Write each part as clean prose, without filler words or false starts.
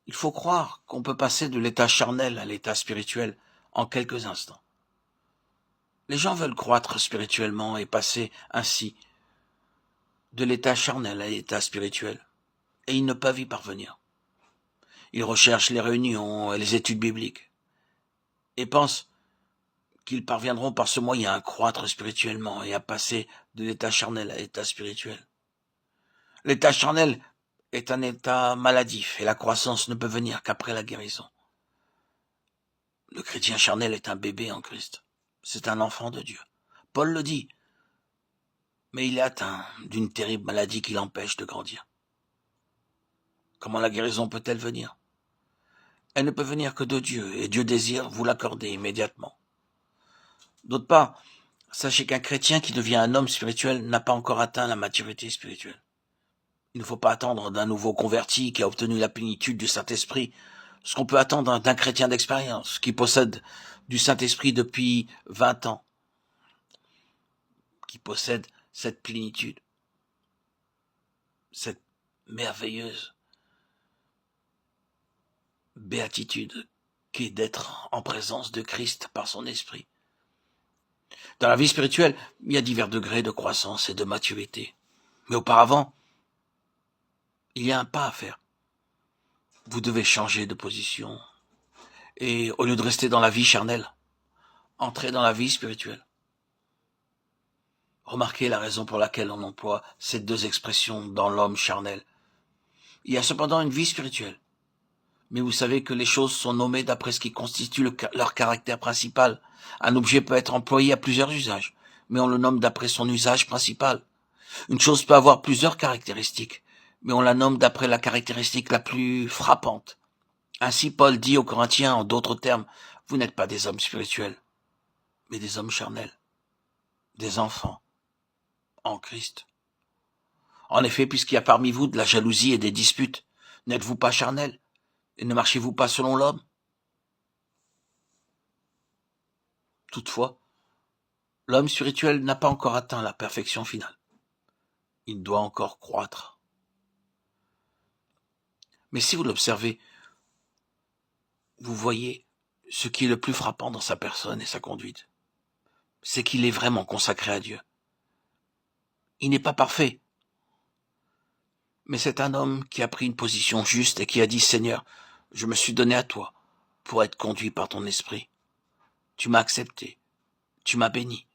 Il faut croire qu'on peut passer de l'état charnel à l'état spirituel en quelques instants. Les gens veulent croître spirituellement et passer ainsi de l'état charnel à l'état spirituel, et ils ne peuvent y parvenir. Ils recherchent les réunions et les études bibliques, et pensent qu'ils parviendront par ce moyen à croître spirituellement et à passer de l'état charnel à l'état spirituel. L'état charnel est un état maladif, et la croissance ne peut venir qu'après la guérison. Le chrétien charnel est un bébé en Christ. C'est un enfant de Dieu. Paul le dit, mais il est atteint d'une terrible maladie qui l'empêche de grandir. Comment la guérison peut-elle venir? Elle ne peut venir que de Dieu, et Dieu désire vous l'accorder immédiatement. D'autre part, sachez qu'un chrétien qui devient un homme spirituel n'a pas encore atteint la maturité spirituelle. Il ne faut pas attendre d'un nouveau converti qui a obtenu la plénitude du Saint-Esprit ce qu'on peut attendre d'un chrétien d'expérience qui possède du Saint-Esprit depuis 20 ans, qui possède cette plénitude, cette merveilleuse béatitude qui est d'être en présence de Christ par son esprit. Dans la vie spirituelle, il y a divers degrés de croissance et de maturité. Mais auparavant, il y a un pas à faire. Vous devez changer de position. Et au lieu de rester dans la vie charnelle, entrez dans la vie spirituelle. Remarquez la raison pour laquelle on emploie ces deux expressions dans l'homme charnel. Il y a cependant une vie spirituelle. Mais vous savez que les choses sont nommées d'après ce qui constitue leur caractère principal. Un objet peut être employé à plusieurs usages, mais on le nomme d'après son usage principal. Une chose peut avoir plusieurs caractéristiques, mais on la nomme d'après la caractéristique la plus frappante. Ainsi Paul dit aux Corinthiens en d'autres termes, vous n'êtes pas des hommes spirituels, mais des hommes charnels, des enfants, en Christ. En effet, puisqu'il y a parmi vous de la jalousie et des disputes, n'êtes-vous pas charnels, et ne marchez-vous pas selon l'homme? Toutefois, l'homme spirituel n'a pas encore atteint la perfection finale. Il doit encore croître. Mais si vous l'observez, vous voyez ce qui est le plus frappant dans sa personne et sa conduite. C'est qu'il est vraiment consacré à Dieu. Il n'est pas parfait, mais c'est un homme qui a pris une position juste et qui a dit « Seigneur, je me suis donné à toi pour être conduit par ton esprit. Tu m'as accepté, tu m'as béni,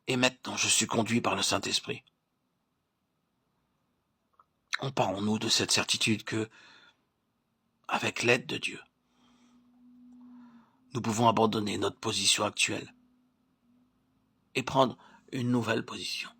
et maintenant je suis conduit par le Saint-Esprit. » Emparons-nous de cette certitude que, avec l'aide de Dieu, nous pouvons abandonner notre position actuelle et prendre une nouvelle position.